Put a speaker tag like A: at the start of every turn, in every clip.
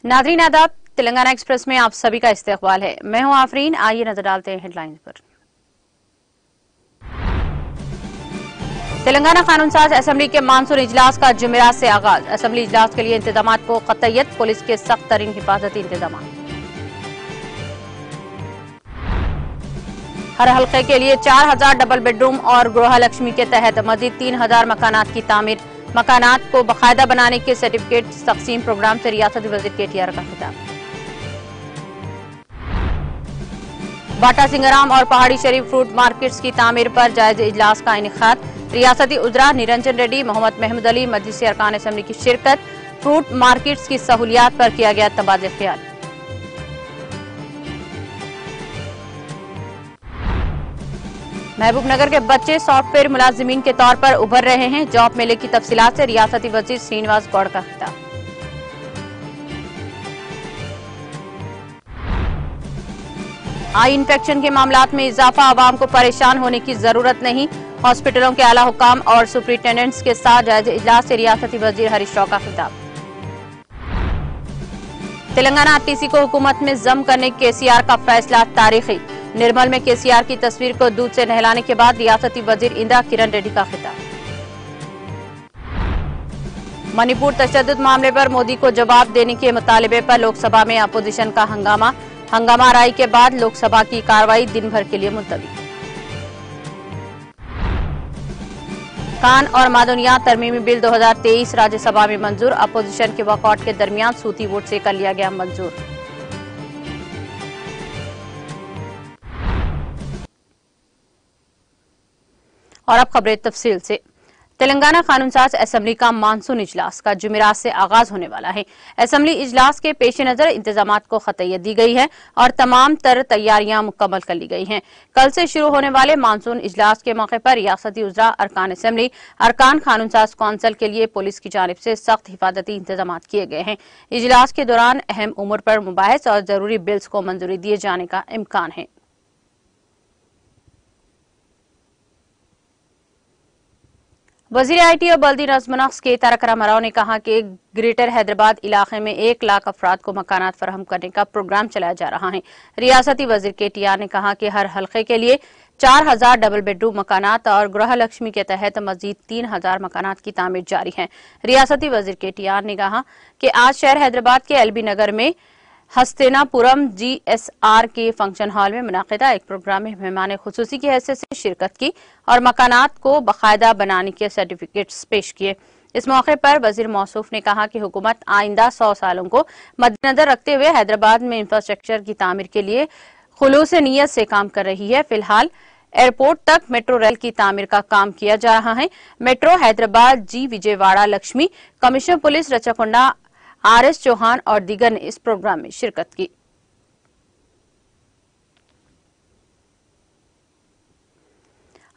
A: Nadreen आदाब, Telangana express में आप सभी का इस्तकबाल है। मैं हूं आफरीन। आइए नजर डालते हैं हेडलाइंस पर। तेलंगाना कानून साज असेंबली के मानसून इजलास का जुमेरात से आगाज। असेंबली इजलास के लिए इंतजाम को कतईयत, पुलिस के सख्त तरीन हिफाजती इंतजाम। हर हल्के के लिए 4000 डबल बेडरूम और गृह लक्ष्मी के तहत मजीद 3000 मकानात की तामीर। मकानात को बाकायदा बनाने के सर्टिफिकेट तकसीम प्रोग्राम से रियासती वजीर केटीआर का खिताब। बाटा सिंगराम और पहाड़ी शरीफ फ्रूट मार्केट्स की तामीर पर जायजे इजलास का इनेकाद। रियासती उजरा निरंजन रेड्डी, मोहम्मद महमूद अली, मजलिसी अरकान असेंबली की शिरकत। फ्रूट मार्केट्स की सहूलियात पर किया गया तबादला ख्याल। महबूबनगर के बच्चे सॉफ्टवेयर मुलाजिमीन के तौर पर उभर रहे हैं। जॉब मेले की तफसीलात से रियासती वजीर श्रीनिवास गौड़ का खिताब। आई इन्फेक्शन के मामलात में इजाफा, आवाम को परेशान होने की जरूरत नहीं। हॉस्पिटलों के आला हुकाम और सुपरिटेंडेंट्स के साथ जायजे इजलास से रियासती वजीर हरीश राव का खिताब। तेलंगाना आरटीसी को हुकूमत में जम करने केसीआर का फैसला तारीखी। निर्मल में केसीआर की तस्वीर को दूध से नहलाने के बाद रियासती वजीर इंदिरा किरण रेड्डी का खिताब। मणिपुर तशद्दुद मामले पर मोदी को जवाब देने के मुतालिबे पर लोकसभा में अपोजिशन का हंगामा। हंगामा आराई के बाद लोकसभा की कार्रवाई दिन भर के लिए मुलतवी। खान और मादनियात तरमीमी बिल 2023 राज्यसभा में मंजूर। अपोजिशन के वॉकआउट के दरमियान सूती वोट से कर लिया गया मंजूर। और अब खबरें तफसील से। तेलंगाना कानून साज असेंबली का मानसून इजलास का जुमेरात से आगाज होने वाला है। असेंबली इजलास के पेश नजर इंतजामात को खतईयत दी गई है और तमाम तर तैयारियां मुकम्मल कर ली गई हैं। कल से शुरू होने वाले मानसून इजलास के मौके पर रियासती उजरा, अरकान असेंबली, अरकान कानून साज कौंसिल के लिए पुलिस की जानिब से सख्त हिफाजती इंतजाम किए गए हैं। इजलास के दौरान अहम उमूर पर मुबाहिस और जरूरी बिल्स को मंजूरी दिए जाने का इम्कान है। वजीर आईटी और बल्दी नज़्म-ओ-नक्श के तारक रामाराव ने कहा कि ग्रेटर हैदराबाद इलाके में 1 लाख अफराद को मकानात फराहम करने का प्रोग्राम चलाया जा रहा है। रियासती वजीर केटीआर ने कहा कि हर हल्के के लिए 4000 डबल बेडरूम मकानात और गृह लक्ष्मी के तहत मजीद 3000 मकानात की तामीर जारी है। रियासती वजीर केटीआर ने कहा कि आज शहर हैदराबाद के एलबी नगर में हस्तिनापुरम जीएसआर के फंक्शन हॉल में मुनाकिदा एक प्रोग्राम में मेहमान खुसूसी की हैसियत से शिरकत की और मकानात को बाकायदा बनाने के सर्टिफिकेट्स पेश किए। इस मौके पर वजीर मौसूफ ने कहा कि हुकूमत आइंदा 100 सालों को मद्देनजर रखते हुए हैदराबाद में इंफ्रास्ट्रक्चर की तामीर के लिए खुलूस नीयत से काम कर रही है। फिलहाल एयरपोर्ट तक मेट्रो रेल की तामीर का काम किया जा रहा है। मेट्रो हैदराबाद जी Vijayawada Lakshmi, commissioner police Rachakonda RS Chauhan और दीगर ने इस प्रोग्राम में शिरकत की।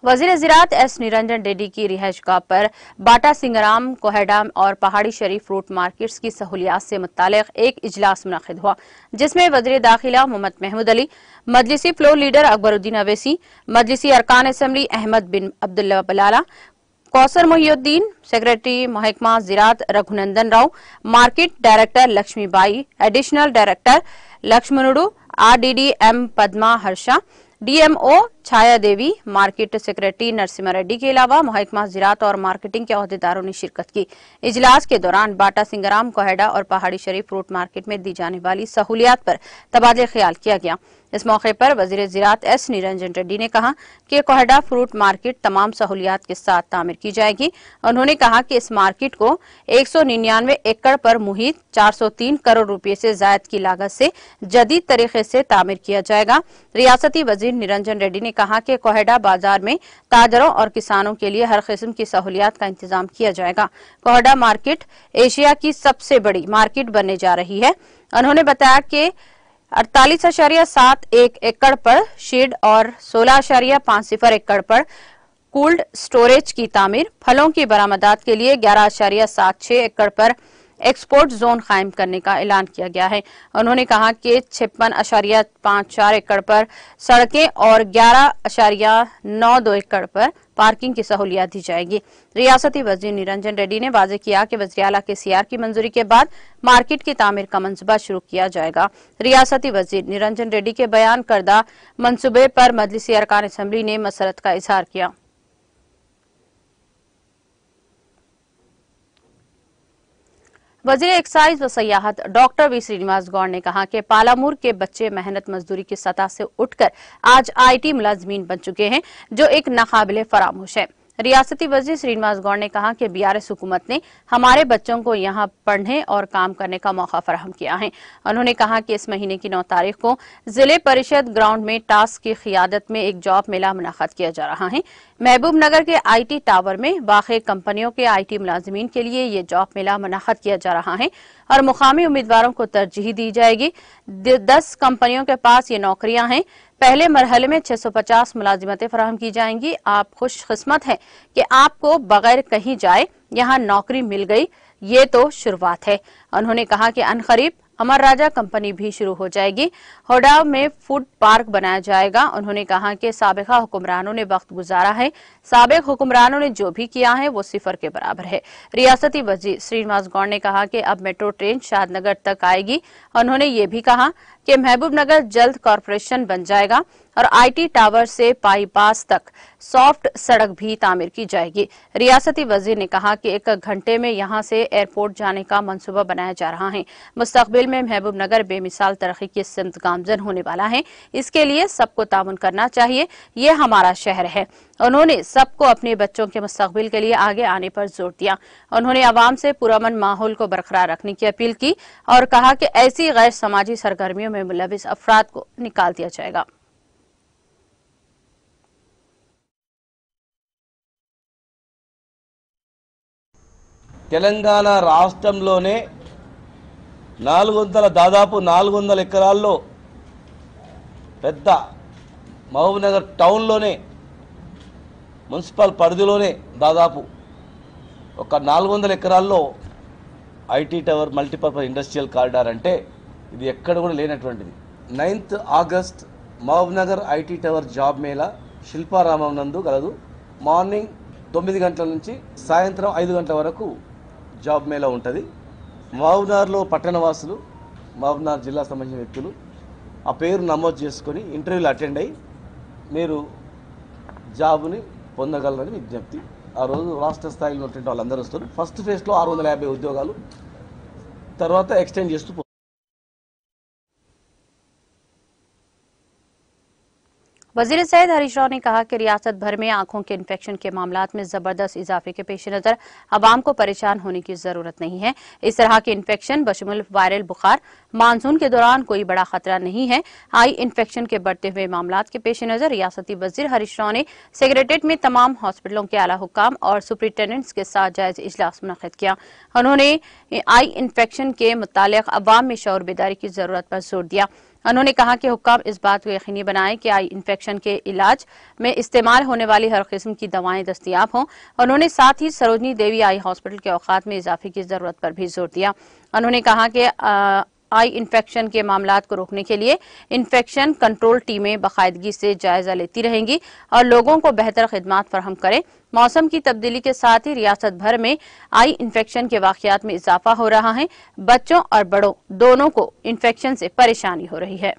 A: वजीर ज़राअत एस निरंजन रेड्डी की रिहाइशगाह पर बाटा सिंगराम, कोहेडा और पहाड़ी शरीफ फ्रूट मार्केट्स की सहूलियात से मुतालिक एक इजलास मुनक़िद हुआ, जिसमें वज़ीर दाखिला मोहम्मद महमूद अली, मजलिसी फ्लोर लीडर अकबरुद्दीन अवैसी, मजलिसी अरकान असेंबली अहमद बिन अब्दुल्ला बलाला, कौसर मोहिउद्दीन, सेक्रेटरी महकमा ज़राअत Raghunandan Rao, market director Lakshmibai, additional director Lakshmanudu, RDDM Padma Harsha, DMO Chhaya Devi, market secretary Narasimha Reddy के अलावा महकमा ज़राअत और मार्केटिंग के अहदेदारों ने शिरकत की। इजलास के दौरान बाटा सिंगराम, कोहेडा और पहाड़ी शरीफ फ्रूट मार्केट में दी जाने वाली सहूलियात पर तबादला ख्याल किया गया। इस मौके पर वजीर ज़राअत एस निरंजन रेड्डी ने कहा कि कोहेडा फ्रूट मार्केट तमाम सहूलियात के साथ तामीर की जाएगी। उन्होंने कहा कि इस मार्केट को 199 एकड़ पर मुहित 403 करोड़ रुपए से जायद की लागत से जदीद तरीके से तामीर किया जाएगा। रियासती वजीर निरंजन रेड्डी ने कहा कि कोहेडा बाजार में ताजरों और किसानों के लिए हर किस्म की सहूलियात का इंतजाम किया जाएगा। कोहेडा मार्केट एशिया की सबसे बड़ी मार्केट बनने जा रही है। उन्होंने बताया कि 48.71 एकड़ पर शेड और 16.50 एकड़ पर कोल्ड स्टोरेज की तामीर, फलों की बरामदात के लिए 11.76 एकड़ पर एक्सपोर्ट जोन कायम करने का ऐलान किया गया है। उन्होंने कहा कि 56.54 एकड़ पर सड़कें और 11.92 एकड़ पर पार्किंग की सहूलियत दी जाएगी। रियासती वजीर निरंजन रेड्डी ने वाजे किया कि वज़ीर-ए-आला के सीआर की मंजूरी के बाद मार्केट की तामीर का मंसूबा शुरू किया जाएगा। रियासती वजीर निरंजन रेड्डी के बयान करदा मंसूबे पर मजलिसी अरकान असम्बली ने मसरत का इजहार किया। वजीर एक्साइज व सयाहत डॉक्टर वी श्रीनिवास गौड़ ने कहा कि पालामूर के बच्चे मेहनत मजदूरी की सतह से उठकर आज आईटी मुलाजमीन बन चुके हैं, जो एक नाकाबिले फरामोश है। रियासती वजीर श्रीनिवास गौड़ ने कहा कि बीआरएस हुकूमत ने हमारे बच्चों को यहां पढ़ने और काम करने का मौका फराहम किया है। उन्होंने कहा कि इस महीने की 9 तारीख को जिले परिषद ग्राउंड में टास्क की क़ियादत में एक जॉब मेला मुनक़्क़द किया जा रहा है। महबूब नगर के आईटी टावर में वाक़े कंपनियों के आईटी मुलाजमीन के लिए ये जॉब मेला मुनक़्क़द किया जा रहा है और मुकामी उम्मीदवारों को तरजीह दी जाएगी। 10 कंपनियों के पास ये नौकरियां हैं। पहले मरहले में 650 मुलाजिमतें फराहम की जाएंगी। आप खुशकिस्मत हैं कि आपको बगैर कहीं जाए यहाँ नौकरी मिल गई, ये तो शुरुआत है। उन्होंने कहा कि अनकरीब अमर राजा कंपनी भी शुरू हो जाएगी। होडा में फूड पार्क बनाया जाएगा। उन्होंने कहा कि साबिका हुक्मरानों ने वक्त गुजारा है, साबिक हुक्मरानों ने जो भी किया है वो सिफर के बराबर है। रियासती वजीर श्रीनिवास गौड़ ने कहा कि अब मेट्रो ट्रेन शादनगर तक आएगी। उन्होंने ये भी कहा कि महबूब नगर जल्द कॉरपोरेशन बन जाएगा और आईटी टावर से बाईपास तक सॉफ्ट सड़क भी तामीर की जाएगी। रियासती वजीर ने कहा कि 1 घंटे में यहां से एयरपोर्ट जाने का मंसूबा बनाया जा रहा है। मुस्तकबिल में महबूब नगर बेमिसाल तरक्की की सिमत गामजन होने वाला है। इसके लिए सबको तामुन करना चाहिए, ये हमारा शहर है। उन्होंने सबको अपने बच्चों के मुस्तकबिल के लिए आगे आने पर जोर दिया। उन्होंने आवाम से पुरअमन माहौल को बरकरार रखने की अपील की और कहा कि ऐसी गैर समाजी सरगर्मियों में मुलविस अफराद को निकाल दिया जाएगा।
B: తెలంగాణ రాష్ట్రంలోనే దాదాపు 400 ఎకరాల్లో పెద్ద మహబూబ్నగర్ టౌన్లోనే మున్సిపల్ పరిధిలోనే దాదాపు ఒక 400 ఎకరాల్లో IT tower multipurpose industrial corridor అంటే ఇది ఎక్కడ కూడా లేనటువంటిది. 9th August Mahabubnagar IT tower job Mela Shilparamam నందు కలదు. మార్నింగ్ 9 గంటల నుంచి సాయంత్రం 5 గంటల వరకు జాబ్ మేళా ఉంటుంది. మహబూబ్నగర్లో పట్టణవాసులు, మహబూబ్నగర్ జిల్లా సంబంధించిన వ్యక్తులు ఆ పేరు నమోదు చేసుకొని ఇంటర్వ్యూలు అటెండ్ అయ్యి మీరు జాబ్ని పొందగలరని విజ్ఞప్తి. ఆ రోజు రాష్ట్ర స్థాయిలో ఉన్నటువంటి వాళ్ళందరూ వస్తారు. ఫస్ట్ ఫేజ్లో 650 ఉద్యోగాలు, తర్వాత ఎక్స్టెండ్ చేస్తూ
A: वजीर सैयद हरीश राव ने कहा कि रियासत भर में आंखों के इन्फेक्शन के मामलात में जबरदस्त इजाफे के पेश नजर आवाम को परेशान होने की जरूरत नहीं है। इस तरह के इन्फेक्शन बशमुल वायरल बुखार मानसून के दौरान कोई बड़ा खतरा नहीं है। आई इन्फेक्शन के बढ़ते हुए मामलात के पेश नजर रियासती वजीर हरीश राव ने सेक्रेटेरिएट में तमाम हॉस्पिटलों के आला हुक्काम और सुपरिटेंडेंट्स के साथ जायजा इजलास मुनक्किद किया। उन्होंने आई इन्फेक्शन के मुतालिक अवाम में शऊर बेदारी की जरूरत पर जोर दिया। उन्होंने कहा कि हुक्काम इस बात को यकीनी बनाएं कि आई इन्फेक्शन के इलाज में इस्तेमाल होने वाली हर किस्म की दवाएं दस्तयाब हों। उन्होंने साथ ही सरोजनी देवी आई हॉस्पिटल के औकात में इजाफे की जरूरत पर भी जोर दिया। उन्होंने कहा कि आई इन्फेक्शन के मामलात को रोकने के लिए इन्फेक्शन कंट्रोल टीमें बाकायदगी से जायजा लेती रहेंगी और लोगों को बेहतर खिदमात फराहम करें। मौसम की तब्दीली के साथ ही रियासत भर में आई इन्फेक्शन के वाकयात में इजाफा हो रहा है। बच्चों और बड़ों दोनों को इन्फेक्शन से परेशानी हो रही है।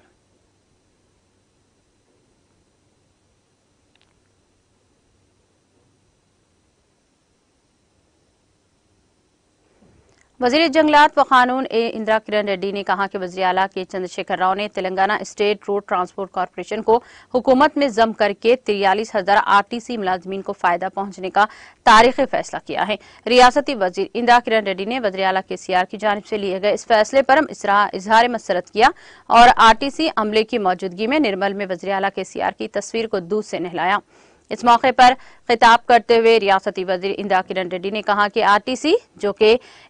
A: वजीर जंगलात व कानून इंदिरा किरण रेड्डी ने कहा कि वज़ीर-ए-आला के चंद्रशेखर राव ने Telangana state road transport corporation को हुकूमत में जम करके 43,000 आरटीसी मुलाजमीन को फायदा पहुंचने का तारीखी फैसला किया है। रियासती वजीर इंदिरा किरण रेड्डी ने वज़ीर-ए-आला के सीआर की जानिब से लिए गए इस फैसले पर इजहार मसरत किया और आरटीसी अमले की मौजूदगी में निर्मल में वज़ीर-ए-आला के सीआर की तस्वीर को दूध से नहलाया। इस मौके पर खिताब करते हुए रियासती वजीर इंदिरा किरण रेड्डी ने कहा कि आरटीसी जो कि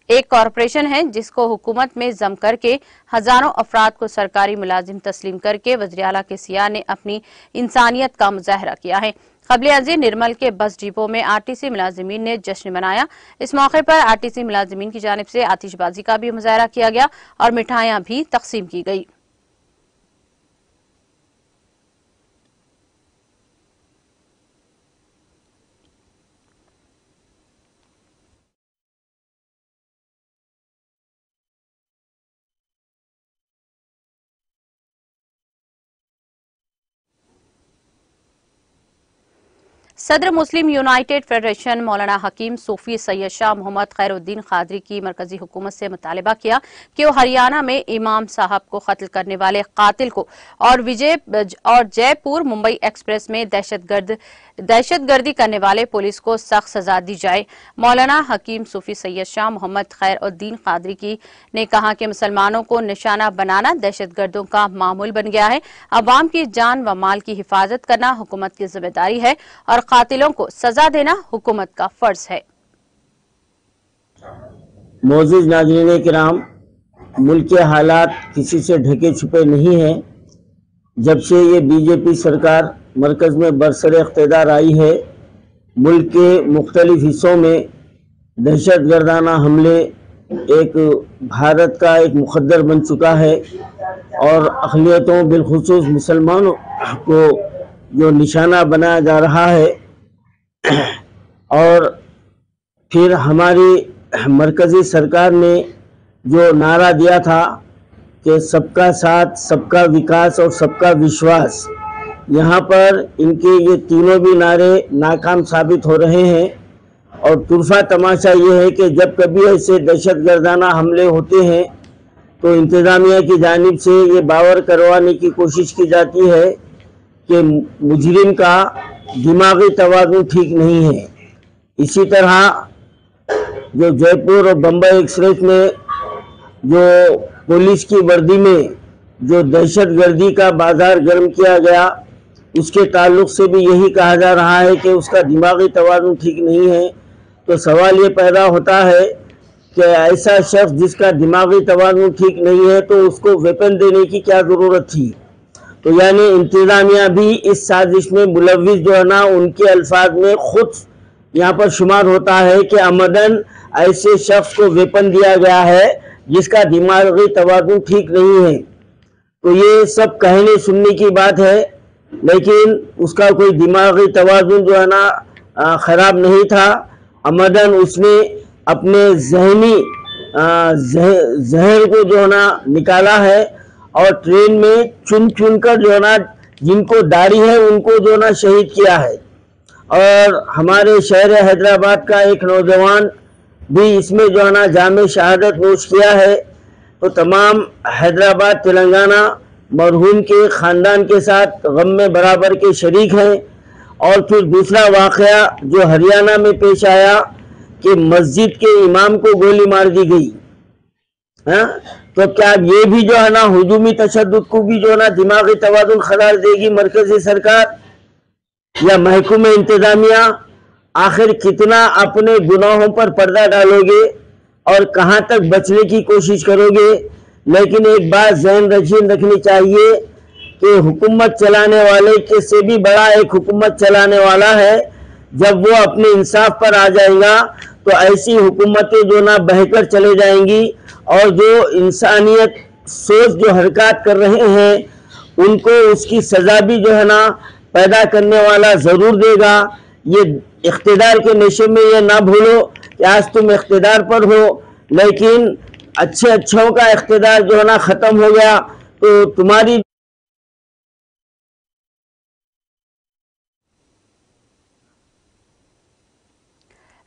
A: एक कॉरपोरेशन है जिसको हुकूमत में जम करके हजारों अफराद को सरकारी मुलाजिम तस्लीम करके वज़ीर-ए-आला के सीआर ने अपनी इंसानियत का मुजाहरा किया है। क़ब्ल अज़ीर निर्मल के बस डिपो में आरटीसी मुलाजिमीन ने जश्न मनाया। इस मौके पर आरटीसी मुलाजिमीन की जानिब से आतिशबाजी का भी मुजाहरा किया गया और मिठाइयां भी तकसीम की गई। सदर मुस्लिम यूनाइटेड फेडरेशन मौलाना हकीम सूफी सैयद शाह मोहम्मद खैरुद्दीन कादरी की मरकजी हुकूमत से मुतालबा किया कि वो हरियाणा में इमाम साहब को कत्ल करने वाले कातिल को और जयपुर मुंबई एक्सप्रेस में दहशतगर्दी करने वाले पुलिस को सख्त सजा दी जाए। मौलाना हकीम सूफी सैयद शाह मोहम्मद खैरुद्दीन कादरी ने कहा कि मुसलमानों को निशाना बनाना दहशतगर्दों का मामूल बन गया है। अवाम की जान व माल की हिफाजत करना हुकूमत की जिम्मेदारी है और कातिलों को सजा देना हुकूमत का फर्ज है।
C: मौजूद नाज़रीन किराम, मुल्क के हालात किसी से ढके छुपे नहीं हैं। जब से ये बीजेपी सरकार मरकज़ में बरसर इख्तिदार आई है, मुल्क के मुख्तलिफ हिस्सों में दहशतगर्दाना हमले एक भारत का एक मुकद्दर बन चुका है और अक़लियतों बिलखुसूस मुसलमानों को जो निशाना बनाया जा रहा है। और फिर हमारी मरकज़ी सरकार ने जो नारा दिया था कि सबका साथ, सबका विकास और सबका विश्वास, यहाँ पर इनके ये तीनों भी नारे नाकाम साबित हो रहे हैं। और तुरफा तमाशा ये है कि जब कभी ऐसे दहशतगर्दाना हमले होते हैं तो इंतज़ामिया की जानिब से ये बावर करवाने की कोशिश की जाती है कि मुजरिम का दिमागी तवाज़ुन ठीक नहीं है। इसी तरह जो जयपुर और बम्बई एक्सप्रेस में जो पुलिस की वर्दी में जो दहशतगर्दी का बाजार गर्म किया गया, उसके ताल्लुक से भी यही कहा जा रहा है कि उसका दिमागी तवाज़ुन ठीक नहीं है। तो सवाल ये पैदा होता है कि ऐसा शख्स जिसका दिमागी तवाज़ुन ठीक नहीं है तो उसको वेपन देने की क्या ज़रूरत थी। तो यानी इंतज़ामिया भी इस साजिश में मुलव्विस जो है ना, उनके अल्फाज में खुद यहाँ पर शुमार होता है कि अमदन ऐसे शख्स को वेपन दिया गया है जिसका दिमागी तवाज़ुन ठीक नहीं है। तो ये सब कहने सुनने की बात है, लेकिन उसका कोई दिमागी तवाज़ुन जो है ना ख़राब नहीं था। अमदन उसने अपने जहनी जहर को जो है ना निकाला है और ट्रेन में चुन चुन कर जो है ना जिनको दाढ़ी है उनको जो है ना शहीद किया है। और हमारे शहर हैदराबाद का एक नौजवान भी इसमें जो है ना जामे शहादत नोश किया है। तो तमाम हैदराबाद तेलंगाना मरहूम के ख़ानदान के साथ गम में बराबर के शरीक हैं। और फिर दूसरा वाक़या जो हरियाणा में पेश आया कि मस्जिद के इमाम को गोली मार दी गई। हाँ, तो क्या ये भी जो है ना हुजूमी तशद्दुद को भी जो है ना दिमागी तवाज़ुन करार देगी मरकज़ी सरकार या महकूमे इंतज़ामिया? आखिर कितना अपने गुनाहों पर पर्दा डालोगे और कहाँ तक बचने की कोशिश करोगे? लेकिन एक बात ज़हन रखनी चाहिए कि हुकूमत चलाने वाले के से भी बड़ा एक हुकूमत चलाने वाला है। जब वो अपने इंसाफ पर आ जाएगा तो ऐसी हुकूमतें जो ना बहकर चले जाएंगी और जो इंसानियत सोच जो हरकत कर रहे हैं उनको उसकी सज़ा भी जो है ना पैदा करने वाला ज़रूर देगा। ये इख्तिदार के नशे में ये ना भूलो कि आज तुम इख्तिदार पर हो, लेकिन अच्छों का इख्तिदार जो है ना ख़त्म हो गया तो तुम्हारी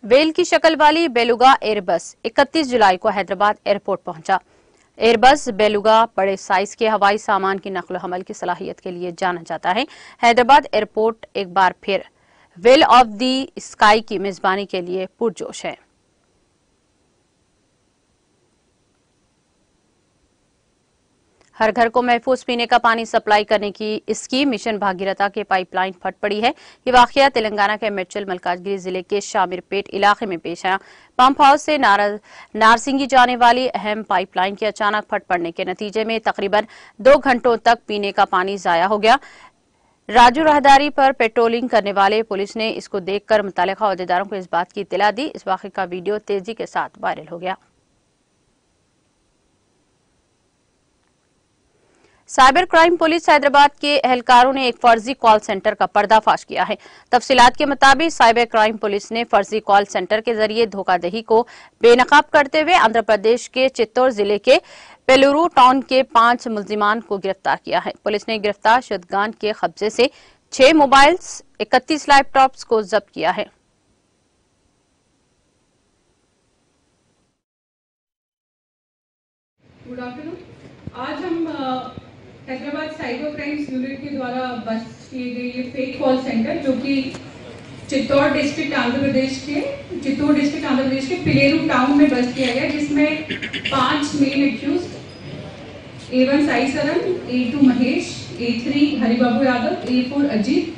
A: वेल की शक्ल वाली बेलुगा एयरबस 31 जुलाई को हैदराबाद एयरपोर्ट पहुंचा। एयरबस बेलुगा बड़े साइज के हवाई सामान की नकल हमल की सलाहियत के लिए जाना जाता है। हैदराबाद एयरपोर्ट एक बार फिर वेल ऑफ दी स्काई की मेजबानी के लिए पुरजोश है। हर घर को महफूज पीने का पानी सप्लाई करने की स्कीम मिशन भागीरथा के पाइपलाइन फट पड़ी है। ये वाकया तेलंगाना के मेड्चल मलकाजगिरी जिले के शामिरपेट इलाके में पेश आया। पंप हाउस से नारसिंगी जाने वाली अहम पाइपलाइन के अचानक फट पड़ने के नतीजे में तकरीबन 2 घंटों तक पीने का पानी जाया हो गया। राजू राहदारी पर पेट्रोलिंग करने वाले पुलिस ने इसको देखकर मुतल्लिका अहदेदारों को इस बात की इत्तला दी। इस वाक़े का वीडियो तेजी के साथ वायरल हो गया। साइबर क्राइम पुलिस हैदराबाद के एहलकारों ने एक फर्जी कॉल सेंटर का पर्दाफाश किया है। तफसीलात के मुताबिक साइबर क्राइम पुलिस ने फर्जी कॉल सेंटर के जरिए धोखाधड़ी को बेनकाब करते हुए आंध्र प्रदेश के चित्तौड़ जिले के पेलूरू टाउन के 5 मुल्जिमान को गिरफ्तार किया है। पुलिस ने गिरफ्तार शुदगान के कब्जे से 6 मोबाइल्स, 31 लैपटॉप्स को जब्त किया है।
D: Good afternoon. आज हम हैदराबाद साइबर क्राइम्स यूनिट के द्वारा बस्ट किए गए ये फेक कॉल सेंटर जो कि चित्तौड़ डिस्ट्रिक्ट आंध्र प्रदेश के पिलेरू टाउन में बस्ट किया गया, जिसमें 5 main accuse A1 Sai Saran, A2 Mahesh, A3 Haribabu Yadav, A4 Ajit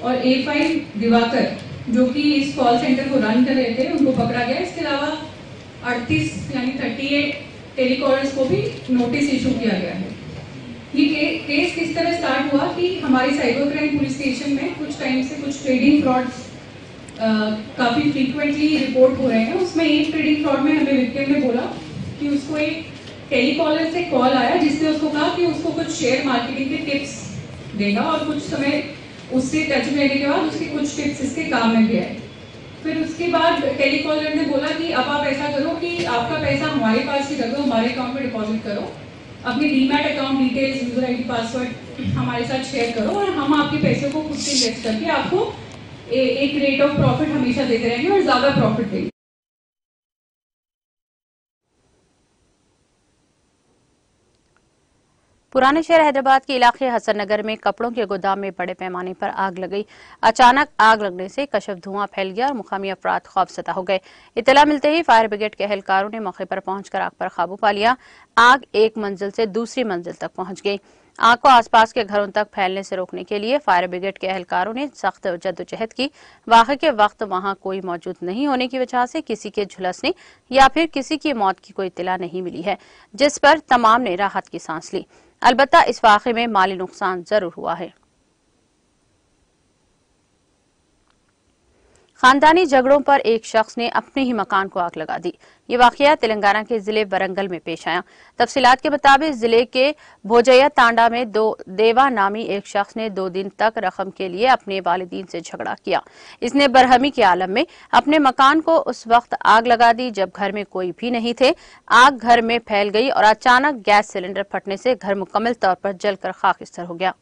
D: और A5 दिवाकर जो कि इस कॉल सेंटर को रन कर रहे थे, उनको पकड़ा गया। इसके अलावा 38 यानी 38 टेलीकॉलर्स को भी नोटिस इशू किया गया है। ये केस किस तरह स्टार्ट हुआ कि हमारी साइबर क्राइम पुलिस स्टेशन में कुछ टाइम से कुछ ट्रेडिंग फ्रॉड्स काफ़ी फ्रीक्वेंटली रिपोर्ट हो रहे हैं। उसमें एक ट्रेडिंग फ्रॉड में हमें विक्टिम ने बोला कि उसको एक टेलीकॉलर से कॉल आया जिसने उसको कहा कि उसको कुछ शेयर मार्केटिंग के टिप्स देगा और कुछ समय उससे टच में रहने के बाद उसके कुछ टिप्स इसके काम में भी आए। फिर उसके बाद टेलीकॉलर ने बोला कि अब आप ऐसा करो कि आपका पैसा हमारे पास ही रखो, हमारे अकाउंट में डिपॉजिट करो, अपनी demat account details, user ID, password हमारे साथ शेयर करो और हम आपके पैसे को खुद से इन्वेस्ट करके आपको एक रेट ऑफ प्रॉफिट हमेशा देते रहेंगे और ज्यादा प्रॉफिट देंगे।
A: पुराने शहर हैदराबाद के इलाके हसन नगर में कपड़ों के गोदाम में बड़े पैमाने पर आग लग गई। अचानक आग लगने से कशफ धुआं फैल गया और मुकामी अफराद खौफजदा हो गए। इत्तला मिलते ही फायर ब्रिगेड के एहलकारों ने मौके पर पहुंचकर आग पर काबू पा लिया। आग एक मंजिल से दूसरी मंजिल तक पहुंच गई। आग को आसपास के घरों तक फैलने से रोकने के लिए फायर ब्रिगेड के एहलकारों ने सख्त जद्दोजहद की। वाक़े के वक्त वहां कोई मौजूद नहीं होने की वजह से किसी के झुलसने या फिर किसी की मौत की कोई इत्तला नहीं मिली है, जिस पर तमाम ने राहत की सांस ली। अलबत्ता इस वाक़े में माली नुकसान जरूर हुआ है। खानदानी झगड़ों पर एक शख्स ने अपने ही मकान को आग लगा दी। ये वाकया तेलंगाना के जिले वरंगल में पेश आया। तफसीलात के मुताबिक जिले के भोजैया तांडा में देवा नामी एक शख्स ने 2 दिन तक रकम के लिए अपने वालिदीन से झगड़ा किया। इसने बरहमी के आलम में अपने मकान को उस वक्त आग लगा दी जब घर में कोई भी नहीं थे। आग घर में फैल गई और अचानक गैस सिलेंडर फटने से घर मुकम्मल तौर पर जलकर खाकिस्तर हो गया।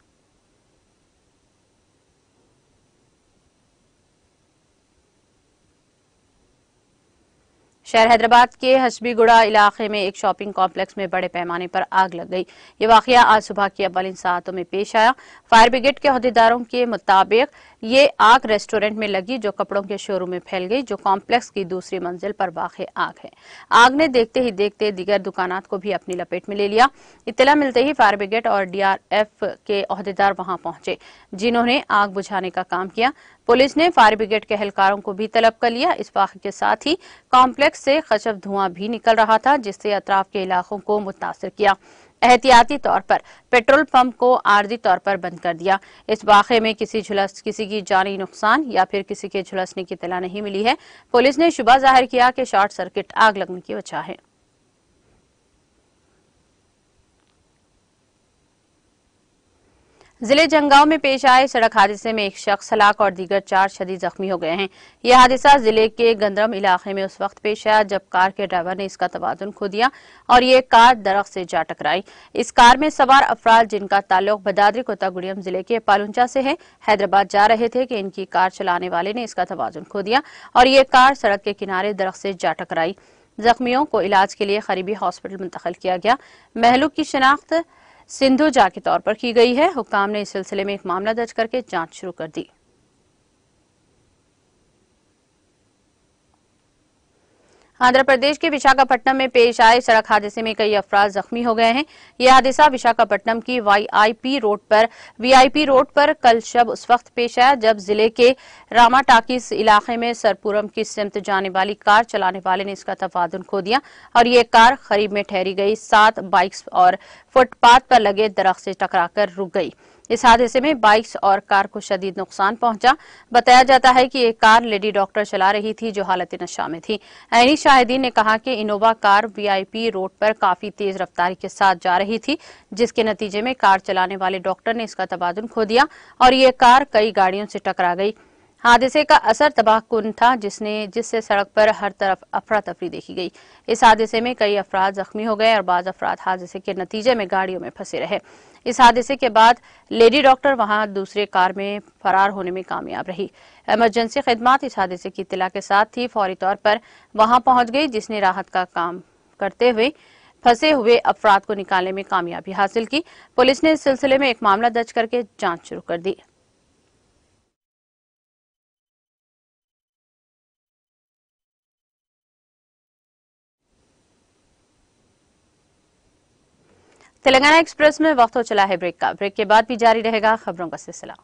A: शहर हैदराबाद के हसबीगुड़ा इलाके में एक शॉपिंग कॉम्प्लेक्स में बड़े पैमाने पर आग लग गई। ये वाकया आज सुबह की अव्वलिन सातों में पेश आया। फायर ब्रिगेड के अहदेदारों के मुताबिक ये आग रेस्टोरेंट में लगी जो कपड़ों के शोरूम में फैल गई, जो कॉम्प्लेक्स की दूसरी मंजिल पर वाक़ आग है। आग ने देखते ही देखते दीगर दुकानात को भी अपनी लपेट में ले लिया। इत्तला मिलते ही फायर ब्रिगेड और DRF के अहदेदार वहां पहुंचे, जिन्होंने आग बुझाने का काम किया। पुलिस ने फायर ब्रिगेड के एहलकारों को भी तलब कर लिया। इस वाक़े के साथ ही कॉम्प्लेक्स से खशब धुआं भी निकल रहा था, जिससे अतराफ के इलाकों को मुतासिर किया। एहतियाती तौर पर पेट्रोल पंप को आर्जी तौर पर बंद कर दिया। इस वाक़े में किसी की जानी नुकसान या फिर किसी के झुलसने की इत्तला नहीं मिली है। पुलिस ने शुबा जाहिर किया कि शॉर्ट सर्किट आग लगने की वजह है। जिले जंगांव में पेश आए सड़क हादसे में एक शख्स हलाक और दीगर 4 शदीद जख्मी हो गए हैं। यह हादसा जिले के गंदरम इलाके में उस वक्त पेश आया जब कार के ड्राइवर ने इसका तवाजुन खो दिया और ये कार दरख्त से जा टकराई। इस कार में सवार अफराद, जिनका ताल्लुक बदादरी कोतागुड़ियम जिले के पालुंचा से है, हैदराबाद जा रहे थे कि इनकी कार चलाने वाले ने इसका तवाजुन खो दिया और ये कार सड़क के किनारे दरख्त से जा टकराई। जख्मियों को इलाज के लिए करीबी हॉस्पिटल मुंतकिल किया गया। महलूक की शिनाख्त सिंधुजा के तौर पर की गई है। हुक्काम ने इस सिलसिले में एक मामला दर्ज करके जांच शुरू कर दी। आंध्र प्रदेश के विशाखापट्टनम में पेश आए सड़क हादसे में कई अफराद जख्मी हो गए हैं। यह हादसा विशाखापट्टनम की वीआईपी रोड पर कल शब उस वक्त पेश आया जब जिले के रामा टाकिस इलाके में सरपुरम की सिमत जाने वाली कार चलाने वाले ने इसका तवाजुन खो दिया और ये कार करीब में ठहरी गई 7 बाइक्स और फुटपाथ पर लगे दरख्त से टकराकर रुक गई। इस हादसे में बाइक्स और कार को शदीद नुकसान पहुंचा। बताया जाता है कि एक कार लेडी डॉक्टर चला रही थी जो हालत नशा में थी। ऐनी शाहिदीन ने कहा कि इनोवा कार वीआईपी रोड पर काफी तेज रफ्तारी के साथ जा रही थी, जिसके नतीजे में कार चलाने वाले डॉक्टर ने इसका तवाजुन खो दिया और ये कार कई गाड़ियों से टकरा गई। हादसे का असर तबाहकुन था, जिससे सड़क पर हर तरफ अफरा तफरी देखी गई। इस हादसे में कई अफराद जख्मी हो गए और बाज़ अफराद हादसे के नतीजे में गाड़ियों में फंसे रहे। इस हादसे के बाद लेडी डॉक्टर वहां दूसरे कार में फरार होने में कामयाब रही। इमरजेंसी खिदमत इस हादसे की इत्तला के साथ ही फौरी तौर पर वहां पहुंच गई, जिसने राहत का काम करते हुए फंसे हुए अफराद को निकालने में कामयाबी हासिल की। पुलिस ने इस सिलसिले में एक मामला दर्ज करके जांच शुरू कर दी। तेलंगाना एक्सप्रेस में वक्त हो चला है ब्रेक का। ब्रेक के बाद भी जारी रहेगा खबरों का सिलसिला।